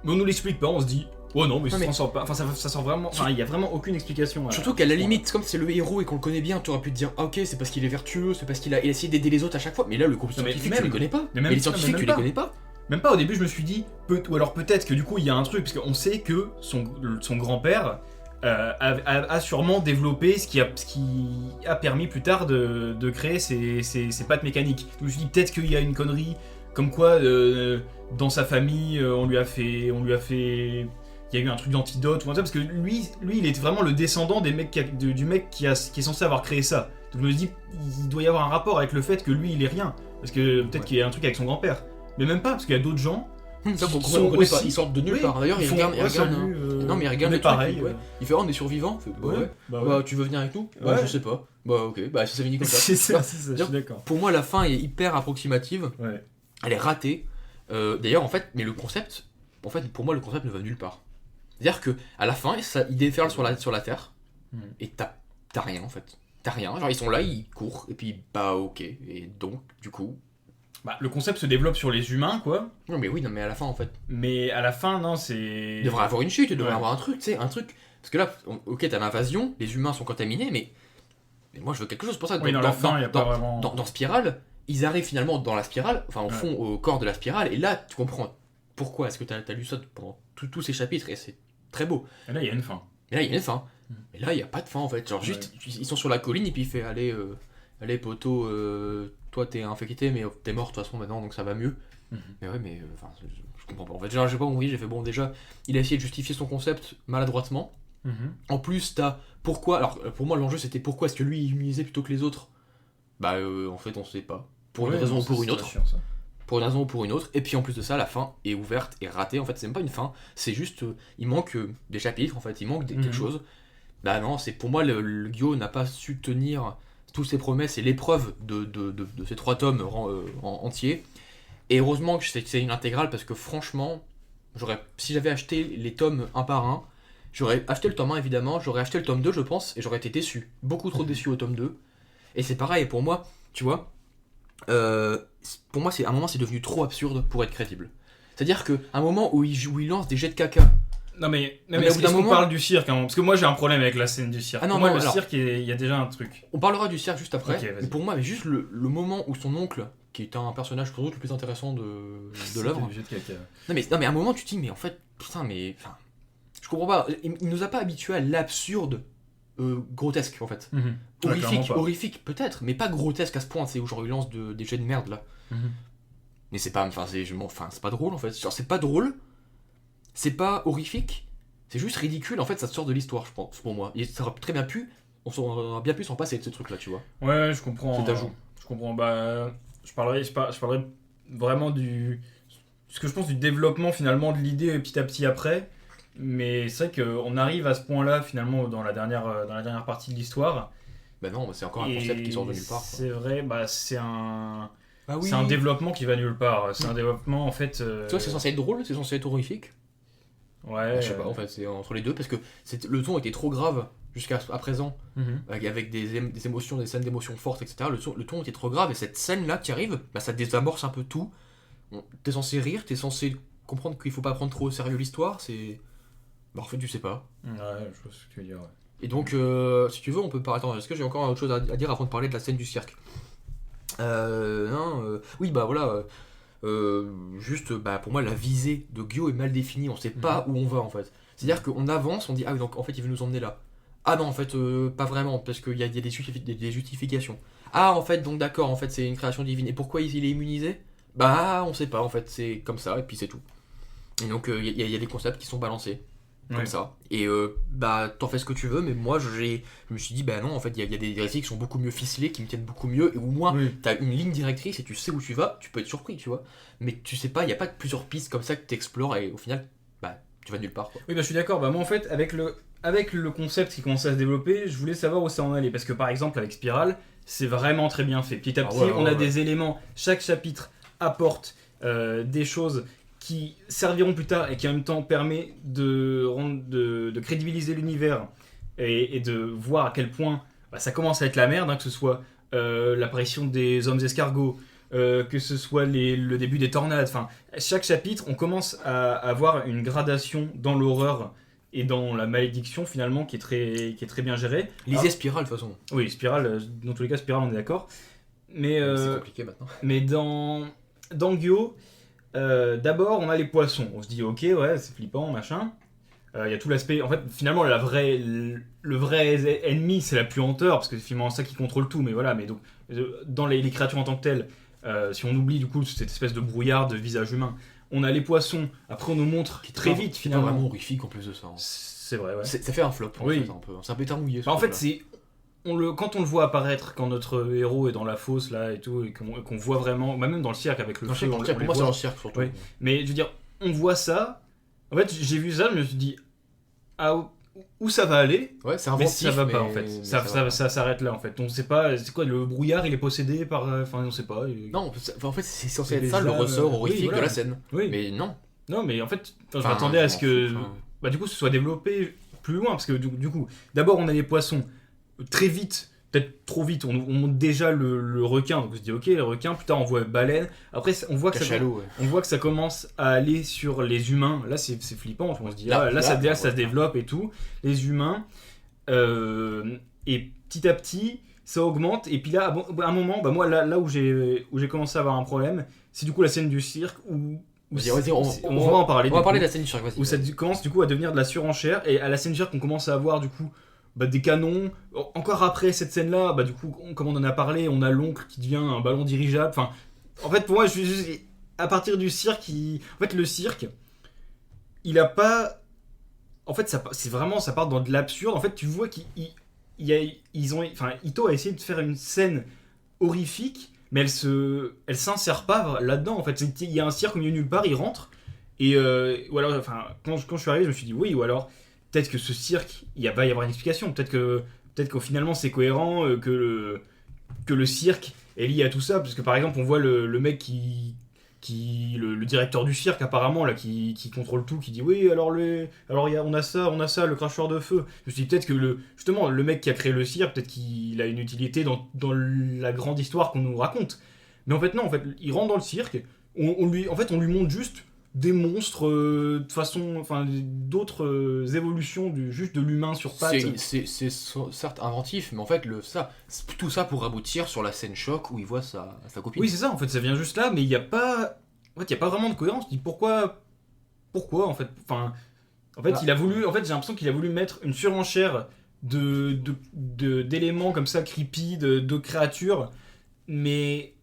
mais on nous l'explique pas, on se dit, oh non, mais il se transforme pas. Ça sent vraiment. Il y a vraiment aucune explication. Surtout qu'à la limite, comme c'est le héros et qu'on le connaît bien, tu aurais pu te dire, ah, ok, c'est parce qu'il est vertueux, c'est parce qu'il a essayé d'aider les autres à chaque fois. Mais là, le groupe scientifique, tu les connais pas. Mais les scientifiques, tu les connais pas. Même pas, au début, je me suis dit, ou alors peut-être que du coup, il y a un truc, parce qu'on sait que son grand-père a sûrement développé ce qui a permis plus tard de créer ces pattes mécaniques. Donc je me suis dit peut-être qu'il y a une connerie comme quoi dans sa famille on lui a fait il y a eu un truc d'antidote ou un truc, parce que lui il est vraiment le descendant du mec qui est censé avoir créé ça. Donc je me dis il doit y avoir un rapport avec le fait que lui il est rien, parce que peut-être qu'il y a un truc avec son grand-père, mais même pas, parce qu'il y a d'autres gens Ça, qui on sont connaît pas. aussi... Ils sortent de nulle Oui, part. D'ailleurs, ils il font, regarde. ouais, salut, Non, mais il regarde on est les pareil, trucs. Ouais. Il fait, on est survivants. Fait, bah ouais. Bah, tu veux venir avec nous? Bah, Ouais. je sais pas. Bah, ok. Bah, ça s'est fini comme ça. c'est ça, Dire- je suis d'accord. Pour moi, la fin est hyper approximative. Ouais. Elle est ratée. D'ailleurs, en fait, mais le concept, pour moi, le concept ne va nulle part. C'est-à-dire que à la fin, il déferle sur la Terre, et t'as rien en fait. T'as rien. Genre, ils sont là, ils courent, et puis bah ok. Et donc, du coup. Bah, le concept se développe sur les humains, quoi. Non, mais oui, non, mais à la fin, en fait. Mais à la fin, non, c'est... Il devrait avoir une chute, il devrait Ouais. avoir un truc, tu sais, un truc. Parce que là, ok, t'as l'invasion, les humains sont contaminés, mais moi je veux quelque chose pour ça. Oui, dans la fin, il y a pas vraiment... Dans Spirale, ils arrivent finalement dans la spirale, enfin au Ouais. fond, au corps de la spirale, et là tu comprends pourquoi est-ce que t'as lu ça pendant tous ces chapitres, et c'est très beau. Et là, il y a une fin. Mais là il y a une fin. Mais là il n'y a pas de fin en fait. Genre Ouais. juste, ils sont sur la colline, et puis il fait allez poteau, toi t'es infecté, mais t'es mort de toute façon maintenant, donc ça va mieux. Mais ouais, mais enfin, je comprends pas. En fait, genre, j'ai pas compris, j'ai fait bon, déjà, il a essayé de justifier son concept maladroitement. En plus, t'as pourquoi. Alors, pour moi, l'enjeu c'était pourquoi est-ce que lui il immunisait plutôt que les autres? Bah, en fait, on sait pas. Pour une Ouais, raison non, ou pour ça, une c'est autre. chiant, ça. Pour une raison ou pour une autre. Et puis en plus de ça, la fin est ouverte et ratée. En fait, c'est même pas une fin, c'est juste. Il manque des chapitres, en fait, il manque quelque chose. Bah non, c'est pour moi, le Gyo n'a pas su tenir toutes ses promesses et l'épreuve de ces 3 tomes entiers. Et heureusement que c'est une intégrale, parce que franchement, si j'avais acheté les tomes un par un, j'aurais acheté le tome 1 évidemment, j'aurais acheté le tome 2 je pense, et j'aurais été déçu. Beaucoup trop déçu au tome 2. Et c'est pareil pour moi, tu vois. Pour moi, à un moment, c'est devenu trop absurde pour être crédible. C'est-à-dire qu'à un moment où il lance des jets de caca. Non mais Mais au est-ce bout d'un qu'on moment- parle du cirque hein, parce que moi j'ai un problème avec la scène du cirque. Ah non, Pour moi non, le alors- cirque il y a déjà un truc. On parlera du cirque juste après. Ok, vas-y. Mais pour moi, mais juste le moment où son oncle, qui est un personnage pour doute le plus intéressant de l'œuvre. Du jet de caca. Non mais à un moment tu te dis mais en fait putain mais enfin je comprends pas, il nous a pas habitués à l'absurde grotesque en fait. Ouais, clairement pas. Horrifique peut-être, mais pas grotesque à ce point, c'est où genre il lance des jets de merde là. Mais c'est pas c'est pas drôle en fait. Genre c'est pas drôle. C'est pas horrifique. C'est juste ridicule en fait, ça sort de l'histoire je pense pour moi. Et ça aurait très bien pu aurait bien pu s'en passer de ce truc là, tu vois. Ouais, je comprends. C'est ajout. Je comprends. Bah, je parlerai vraiment ce que je pense du développement finalement de l'idée petit à petit après. Mais c'est vrai qu'on arrive à ce point-là finalement dans la dernière partie de l'histoire. Bah non, c'est encore un concept qui sort de nulle part. Quoi. C'est vrai, bah c'est un. Ah oui. C'est un développement qui va nulle part. C'est un développement en fait. Tu vois, c'est censé être drôle, c'est censé être horrifique. Ouais. Je sais pas, en fait, c'est entre les deux parce que le ton était trop grave jusqu'à présent, avec des émotions, des scènes d'émotions fortes, etc. Le ton était trop grave et cette scène-là qui arrive, bah, ça désamorce un peu tout. T'es censé rire, t'es censé comprendre qu'il faut pas prendre trop au sérieux l'histoire, c'est. Bah, en fait, tu sais pas. Ouais, je vois ce que tu veux dire. Ouais. Et donc, si tu veux, on peut parler. Attends, est-ce que j'ai encore autre chose à dire avant de parler de la scène du cirque? Oui, bah voilà. Juste, bah, pour moi, la visée de Gyo est mal définie. On sait pas où on va en fait. C'est-à-dire qu'on avance, on dit ah oui, donc en fait, il veut nous emmener là. Ah non, en fait, pas vraiment, parce qu'il y a des justifications. Ah, en fait, donc d'accord, en fait, c'est une création divine. Et pourquoi il est immunisé? Bah, on sait pas, en fait, c'est comme ça, et puis c'est tout. Et donc, il y a des concepts qui sont balancés. Comme ça. Et bah, t'en fais ce que tu veux, mais moi, je me suis dit, bah non, en fait, il y a des récits qui sont beaucoup mieux ficelés, qui me tiennent beaucoup mieux, et au moins, t'as une ligne directrice et tu sais où tu vas, tu peux être surpris, tu vois. Mais tu sais pas, il y a pas plusieurs pistes comme ça que t'explores, et au final, bah, tu vas nulle part, quoi. Oui, bah je suis d'accord. Bah, moi, en fait, avec le concept qui commençait à se développer, je voulais savoir où ça en allait. Parce que, par exemple, avec Spiral, c'est vraiment très bien fait. Petit à petit, on a des éléments. Chaque chapitre apporte des choses qui serviront plus tard et qui, en même temps, permet de crédibiliser l'univers et de voir à quel point bah, ça commence à être la merde, hein, que ce soit l'apparition des hommes escargots, que ce soit le début des tornades. Enfin, chaque chapitre, on commence à avoir une gradation dans l'horreur et dans la malédiction finalement qui est très bien gérée. Lisez Spiral de toute façon. Oui, Spiral, dans tous les cas, Spiral, on est d'accord. Mais c'est compliqué maintenant. mais dans Gyo, d'abord on a les poissons. On se dit ok, ouais, c'est flippant, machin. Il y a tout l'aspect. En fait, finalement, le vrai ennemi, c'est la puanteur, parce que c'est finalement ça qui contrôle tout. Mais voilà, mais donc, dans les créatures en tant que telles, si on oublie du coup cette espèce de brouillard de visage humain, on a les poissons. Après, on nous montre très vite, Qui est finalement. vraiment horrifique en plus de ça. Hein. C'est vrai, ouais. Ça fait un flop, en Oui. fait, un peu. C'est un pétard mouillé. Bah, en fait, c'est. Quand on le voit apparaître, quand notre héros est dans la fosse là et tout, et qu'on voit vraiment, bah, même dans le cirque avec le feu, on pour les moi, c'est voit. un cirque surtout. Oui. Mais je veux dire, on voit ça. En fait, j'ai vu ça, je me suis dit, ah, où ça va aller? Ouais, c'est Mais inventif. ça va pas en fait. mais Ça s'arrête là en fait. On sait pas, c'est quoi, le brouillard il est possédé par. Enfin, on sait pas. Non, en fait, c'est censé C'est être des ça le âmes, ressort oui, horrifique voilà. de la scène. Oui. Mais non. Non, mais en fait, je Enfin, m'attendais à ce que. je m'en fous, Bah, du coup, ce soit développé plus loin. Parce que du coup, d'abord, on a les poissons. Très vite, peut-être trop vite, on monte déjà le requin. Donc on se dit, ok, le requin. Plus tard, on voit baleine. Après, on voit que ça. Cachalot, ouais. On voit que ça commence à aller sur les humains. Là, c'est flippant. On se dit, Là, ça se ouais. développe et tout. Les humains. Et petit à petit, ça augmente. Et puis là, à un moment, bah, moi, là où j'ai commencé à avoir un problème, c'est du coup la scène du cirque où. Vas-y, on va en parler. On va du parler coup, de la scène du cirque, vas-y. où ça commence du coup à devenir de la surenchère. Et à la scène du cirque, on commence à avoir du coup. Bah, des canons. Encore après cette scène-là, bah, du coup, comme on en a parlé, on a l'oncle qui devient un ballon dirigeable. Enfin, en fait, pour moi, à partir du cirque, en fait, le cirque, il a pas. En fait, c'est vraiment, ça part dans de l'absurde. En fait, tu vois Ito a essayé de faire une scène horrifique, mais elle s'insère pas là-dedans. En fait, il y a un cirque au milieu de nulle part, il rentre. Et ou alors, enfin, quand je suis arrivé, je me suis dit oui, ou alors peut-être que ce cirque, va y avoir une explication. Peut-être que finalement c'est cohérent, que le cirque est lié à tout ça, parce que par exemple on voit le mec le directeur du cirque apparemment là qui contrôle tout, qui dit oui alors on a ça le cracheur de feu. Je me suis dit peut-être que justement le mec qui a créé le cirque, peut-être qu'il a une utilité dans la grande histoire qu'on nous raconte. Mais en fait non, en fait il rentre dans le cirque, on lui montre juste des monstres de façon, enfin d'autres évolutions juste de l'humain sur pattes. C'est certes inventif, mais en fait, c'est tout ça pour aboutir sur la scène choc où il voit sa copine. Oui, c'est ça, en fait, ça vient juste là, mais il n'y a pas. En fait, il n'y a pas vraiment de cohérence. Tu dis pourquoi en fait. Enfin, en fait, il a voulu. En fait, j'ai l'impression qu'il a voulu mettre une surenchère d'éléments comme ça, creepy, de créatures, mais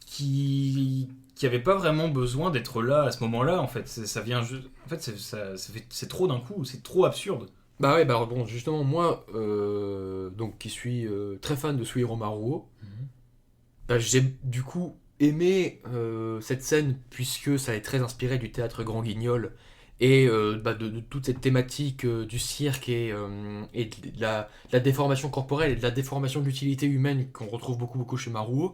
qui avait pas vraiment besoin d'être là à ce moment-là, en fait. Ça vient juste. En fait, c'est trop d'un coup, c'est trop absurde. Bah ouais, bah bon, justement, moi, donc qui suis très fan de Suihiro Maruo, bah, j'ai du coup aimé cette scène puisque ça est très inspiré du théâtre Grand Guignol et de toute cette thématique du cirque et de la déformation corporelle et de la déformation de l'utilité humaine qu'on retrouve beaucoup chez Maruo.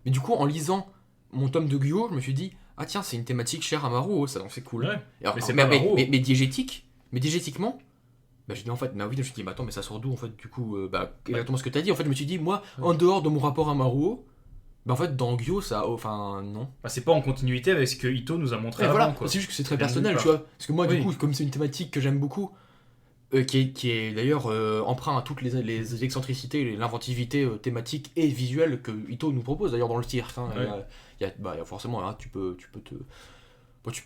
Mais du coup, en lisant mon tome de Gyo, je me suis dit, ah tiens, c'est une thématique chère à Maruo, ça donc c'est cool. Ouais, Alors, mais c'est pas Maruo. mais diégétiquement, bah j'ai dit en fait, bah oui, je me suis dit, bah attends, mais ça sort d'où en fait, du coup, exactement ce que t'as dit. En fait, je me suis dit, moi, en dehors de mon rapport à Maruo, bah en fait, dans Gyo, ça, enfin, non. Bah, c'est pas en continuité avec ce que Ito nous a montré avant, Voilà, quoi. c'est juste que c'est très Rien personnel, nulle tu vois. Parce que moi, du Oui. coup, comme c'est une thématique que j'aime beaucoup, qui est d'ailleurs emprunt à toutes les excentricités, l'inventivité thématique et visuelle que Ito nous propose d'ailleurs dans le cirque. Hein. Ouais. Il y a forcément, hein, tu peux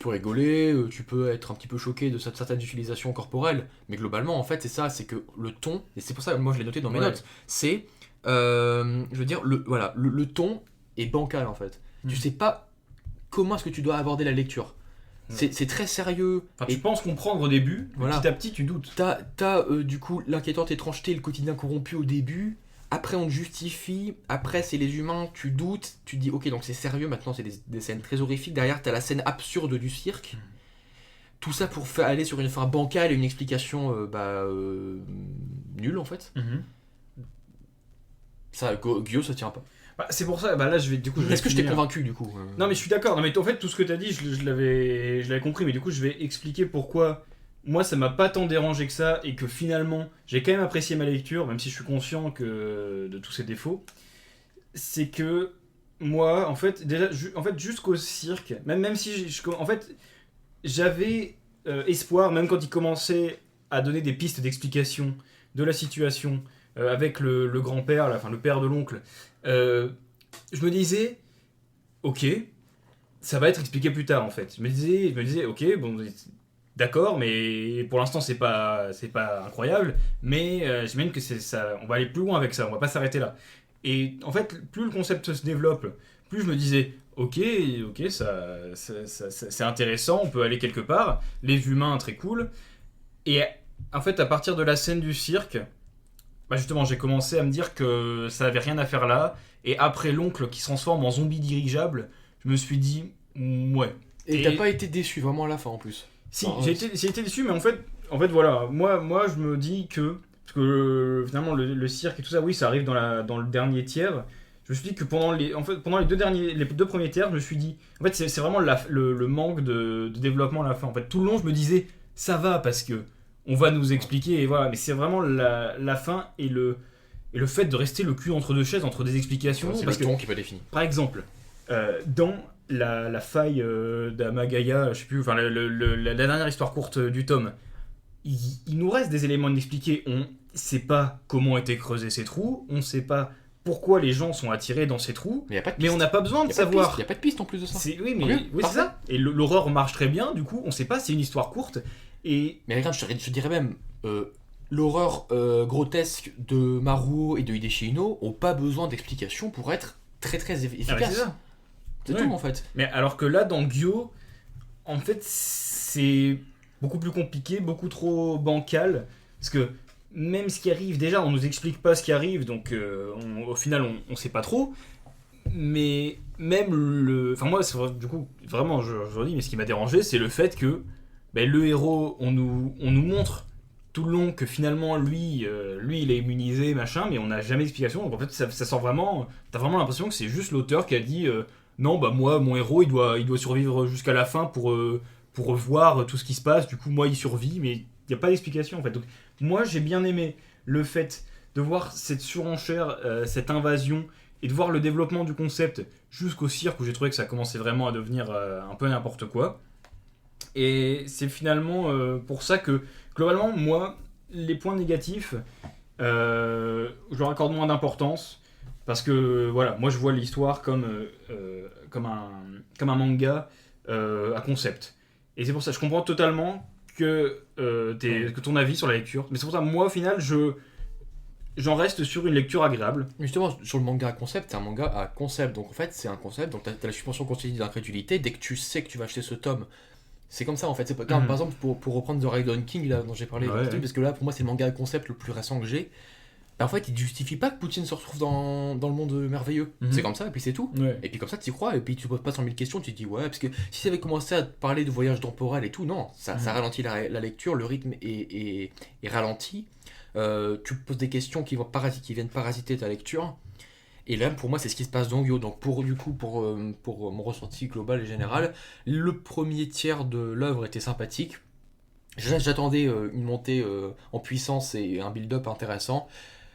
rigoler, tu peux être un petit peu choqué de certaines utilisations corporelles, mais globalement, en fait, c'est ça, c'est que le ton, et c'est pour ça que moi je l'ai noté dans mes Ouais. notes, c'est, je veux dire, le ton est bancal en fait. Tu sais pas comment est-ce que tu dois aborder la lecture. C'est très sérieux. Enfin, tu penses comprendre au début, mais Voilà. petit à petit tu doutes. T'as du coup l'inquiétante étrangeté, le quotidien corrompu au début. Après on te justifie. Après c'est les humains, tu doutes. Tu te dis ok donc c'est sérieux. Maintenant c'est des scènes très horrifiques. Derrière t'as la scène absurde du cirque. Tout ça pour aller sur une fin bancale et une explication nulle en fait. Ça, Gyo ça tient pas. Bah, c'est pour ça, bah là je vais Est-ce que je t'ai finir. convaincu du coup Non mais je suis d'accord, non mais en fait tout ce que t'as dit je l'avais compris, mais du coup je vais expliquer pourquoi moi ça m'a pas tant dérangé que ça et que finalement j'ai quand même apprécié ma lecture, même si je suis conscient de tous ses défauts. C'est que moi en fait déjà jusqu'au cirque, même si en fait j'avais espoir, même quand il commençait à donner des pistes d'explication de la situation avec le grand-père, enfin le père de l'oncle. Je me disais, ok, ça va être expliqué plus tard en fait. Je me disais, ok, bon, d'accord, mais pour l'instant c'est pas incroyable, mais j'imagine que c'est ça, on va aller plus loin avec ça, on va pas s'arrêter là. Et en fait, plus le concept se développe, plus je me disais, ok, c'est intéressant, on peut aller quelque part, les humains très cool. Et en fait, à partir de la scène du cirque, bah justement, j'ai commencé à me dire que ça avait rien à faire là. Et après l'oncle qui se transforme en zombie dirigeable, je me suis dit, ouais. Et t'as pas été déçu vraiment à la fin en plus. Si, Non, j'ai été déçu, mais en fait voilà, moi je me dis que, parce que finalement le cirque et tout ça, oui, ça arrive dans le dernier tiers. Je me suis dit que pendant les deux premiers tiers, je me suis dit, en fait c'est vraiment le manque de développement à la fin. En fait, tout le long, je me disais, ça va parce que on va nous expliquer, et voilà, mais c'est vraiment la fin et le fait de rester le cul entre deux chaises, entre des explications. c'est Parce le que, ton qui peut définir. par exemple, dans la faille d'Amagaya, je sais plus, enfin la dernière histoire courte du tome, il nous reste des éléments inexpliqués. On sait pas comment étaient creusés ces trous, on sait pas pourquoi les gens sont attirés dans ces trous, Mais y a pas de mais piste. on n'a pas besoin de Y a pas savoir. piste, y a pas de piste en plus de ça. Oui, mais Ok, oui, c'est parfait. ça. Et l'horreur marche très bien, du coup, on sait pas, c'est une histoire courte. Et Mais regarde, je dirais même, l'horreur grotesque de Maruo et de Hideshi Inno ont pas besoin d'explications pour être très très ah, mais efficaces. c'est ça. C'est Ouais. tout en fait. Mais alors que là, dans Gyo, en fait, c'est beaucoup plus compliqué, beaucoup trop bancal. Parce que même ce qui arrive, déjà, on nous explique pas ce qui arrive, donc au final, on sait pas trop. Mais même le. Enfin, moi, du coup, vraiment, je le dis, mais ce qui m'a dérangé, c'est le fait que ben, le héros, on nous montre tout le long que finalement, lui, il est immunisé, machin, mais on n'a jamais d'explication. Donc en fait, ça sort vraiment. T'as vraiment l'impression que c'est juste l'auteur qui a dit. Non, bah moi, mon héros, il doit survivre jusqu'à la fin pour voir tout ce qui se passe. Du coup, moi, il survit, mais il n'y a pas d'explication, en fait. Donc, moi, j'ai bien aimé le fait de voir cette surenchère, cette invasion, et de voir le développement du concept jusqu'au cirque, où j'ai trouvé que ça commençait vraiment à devenir un peu n'importe quoi. Et c'est finalement pour ça que, globalement, moi, les points négatifs, je leur accorde moins d'importance. Parce que voilà, moi je vois l'histoire comme un manga à concept. Et c'est pour ça, je comprends totalement que ton avis sur la lecture. Mais c'est pour ça, moi au final, j'en reste sur une lecture agréable. Justement, sur le manga à concept, c'est un manga à concept. Donc en fait, c'est un concept. Donc t'as la suspension continue d'incrédulité. Dès que tu sais que tu vas acheter ce tome, c'est comme ça en fait. C'est pas, par exemple, pour reprendre The Raiden King là, dont j'ai parlé, Ouais. parce que là pour moi c'est le manga à concept le plus récent que j'ai. Bah, en fait, il justifie pas que Poutine se retrouve dans le monde merveilleux. Mhm. C'est comme ça, et puis c'est tout. Ouais. Et puis comme ça, tu y crois, et puis tu poses pas 100 000 questions, tu te dis ouais, parce que si ça avait commencé à te parler de voyage temporel et tout, non, ça ralentit la lecture, le rythme est ralenti. Tu poses des questions qui viennent parasiter ta lecture. Et là, pour moi, c'est ce qui se passe dans Gyo. Donc pour mon ressenti global et général, le premier tiers de l'œuvre était sympathique. J'attendais une montée en puissance et un build-up intéressant.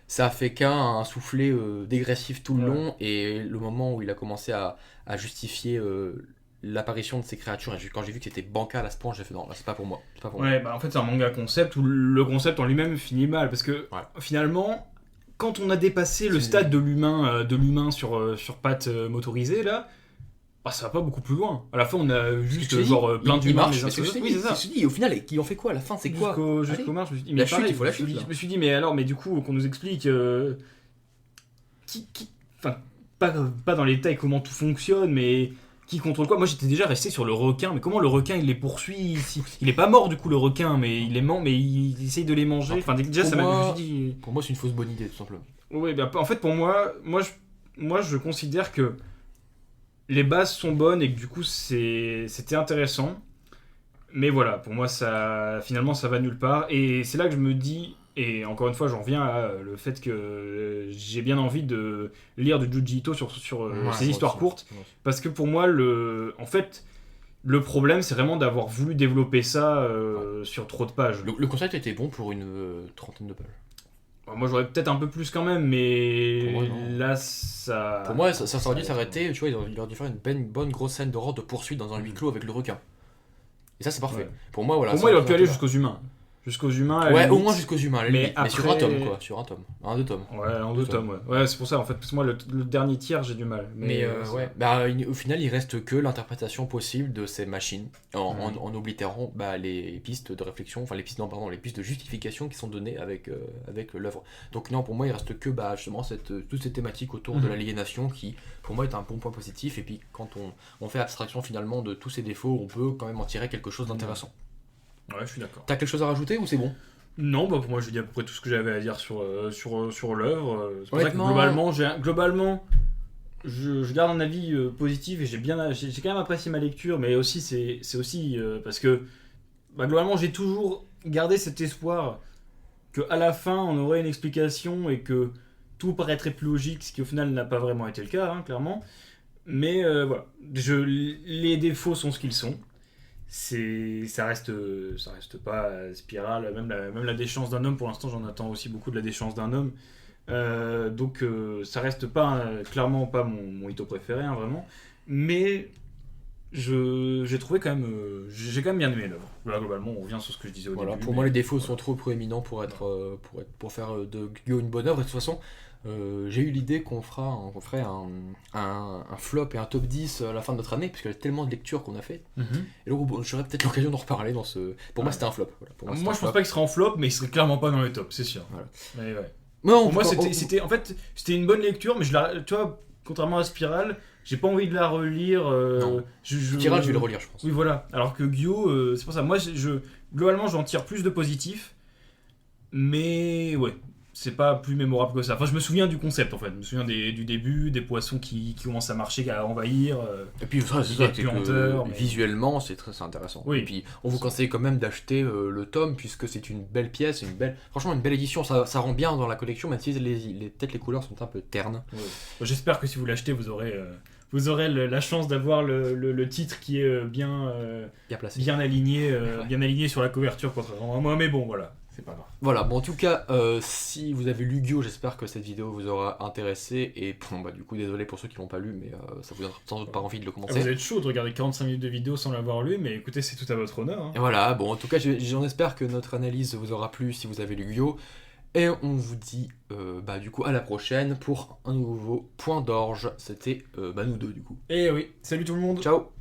Ça a fait qu'un soufflet dégressif tout le long, et le moment où il a commencé à justifier l'apparition de ces créatures, et quand j'ai vu que c'était bancal à ce point, j'ai fait non, là c'est pas pour moi. Ouais, bah en fait c'est un manga concept où le concept en lui-même finit mal. Parce que Ouais. finalement, quand on a dépassé le stade de l'humain sur pattes motorisées, là, bah, ça va pas beaucoup plus loin. À la fin, on a juste plein d'humains les uns sur les autres. Oui, c'est ça. Je me suis dit, au final, qui en fait quoi à la fin, c'est quoi Jusqu'au mars, je me suis dit, La mais chute, pareil, il faut la chute, là. je me suis dit, mais alors, mais du coup, qu'on nous explique enfin, pas dans les détails comment tout fonctionne, mais qui contrôle quoi. Moi, j'étais déjà resté sur le requin, mais comment le requin il les poursuit ici. Il est pas mort du coup le requin, mais il essaye de les manger. Enfin, déjà, Pour ça m'a moi- dit. Pour moi, c'est une fausse bonne idée, tout simplement. Ouais, bah, en fait, pour moi, je considère que les bases sont bonnes et que du coup, c'était intéressant. Mais voilà, pour moi, finalement, ça va nulle part. Et c'est là que je me dis, et encore une fois, j'en reviens à le fait que j'ai bien envie de lire du Junji Ito sur Ouais, ces moi histoires aussi. courtes. Parce que pour moi, en fait, le problème, c'est vraiment d'avoir voulu développer ça sur trop de pages. Le concept était bon pour une trentaine de pages. Moi, j'aurais peut-être un peu plus quand même, mais Pour moi, non. là, ça... Pour moi, ça aurait dû s'arrêter, tu vois, il aurait dû faire une bonne grosse scène d'horreur de poursuite dans un huis clos avec le requin. Et ça, c'est parfait. Ouais. Pour moi, voilà. Pour ça moi, il aurait pu représente aller là. jusqu'aux humains. Jusqu'aux humains. À la Ouais, au limite. moins jusqu'aux humains, à la Mais limite. Mais sur un après- tome, quoi. Sur un tome. Un, deux tomes. Ouais, en 2 tomes, ouais. Ouais, c'est pour ça, en fait, parce que moi, le dernier tiers, j'ai du mal. Mais c'est- ouais, bah, au final, il reste que l'interprétation possible de ces machines en oblitérant les pistes de réflexion, enfin les pistes, non, pardon, les pistes de justification qui sont données avec l'œuvre. Donc non, pour moi, il reste que justement toutes ces thématiques autour de l'aliénation qui, pour moi, est un bon point positif. Et puis quand on fait abstraction finalement de tous ces défauts, on peut quand même en tirer quelque chose d'intéressant. Ouais, je suis d'accord. T'as quelque chose à rajouter ou c'est bon? Non, bah pour moi, je dis à peu près tout ce que j'avais à dire sur l'œuvre. C'est pour ça que Honnêtement, globalement, je garde un avis positif et j'ai quand même apprécié ma lecture, mais aussi c'est aussi parce que globalement, j'ai toujours gardé cet espoir qu'à la fin, on aurait une explication et que tout paraîtrait plus logique, ce qui au final n'a pas vraiment été le cas, hein, clairement. Mais voilà, les défauts sont ce qu'ils sont. Ça reste pas Spirale, même la déchéance d'un homme, pour l'instant j'en attends aussi beaucoup de la déchéance d'un homme. Donc ça reste pas clairement pas mon Ito préféré, hein, vraiment. Mais j'ai trouvé quand même j'ai quand même bien aimé l'œuvre. Voilà, globalement on revient sur ce que je disais au voilà, début. pour moi, les défauts sont trop proéminents pour faire de Yu-Gi-Oh une bonne œuvre. Et de toute façon, j'ai eu l'idée qu'on ferait un flop et un top 10 à la fin de notre année, puisqu'il y a tellement de lectures qu'on a fait. Et donc, bon, j'aurais peut-être l'occasion d'en reparler dans ce. Pour moi, c'était un flop. Voilà, pour Moi, c'était un je pense flop. pas qu'il serait en flop, mais il serait clairement pas dans les tops, c'est sûr. Voilà. Mais ouais. Non, Pour moi, on- c'était en fait, c'était une bonne lecture, mais tu vois, contrairement à Spirale, j'ai pas envie de la relire. Non. Spirale, je vais le relire, je pense. Oui, voilà. Alors que Gyo, c'est pour ça. Moi, globalement, j'en tire plus de positif, mais ouais, c'est pas plus mémorable que ça. Enfin, je me souviens du concept, en fait. Je me souviens du début, des poissons qui commencent à marcher, à envahir. Et puis, ça, c'est il y a ça, c'est plus que lenteur, mais- visuellement, c'est très intéressant. Oui. Et puis, on vous conseille quand même d'acheter le tome, puisque c'est une belle pièce, franchement, une belle édition. Ça rend bien dans la collection, même si peut-être les couleurs sont un peu ternes. Ouais. J'espère que si vous l'achetez, vous aurez la chance d'avoir le titre qui est bien Bien placé. bien aligné sur la couverture, contrairement à moi. Mais bon, voilà, c'est pas grave. Voilà, bon en tout cas, si vous avez lu Yu-Gi-Oh, j'espère que cette vidéo vous aura intéressé. Et bon, du coup, désolé pour ceux qui l'ont pas lu, mais ça vous donnera sans doute pas envie de le Vous commencer. êtes chaud de regarder 45 minutes de vidéo sans l'avoir lu, mais écoutez, c'est tout à votre honneur. Hein. Et voilà, bon en tout cas, j'en espère que notre analyse vous aura plu si vous avez lu Yu-Gi-Oh. Et on vous dit du coup à la prochaine pour un nouveau point d'orge. C'était nous deux du coup. Et oui, salut tout le monde. Ciao.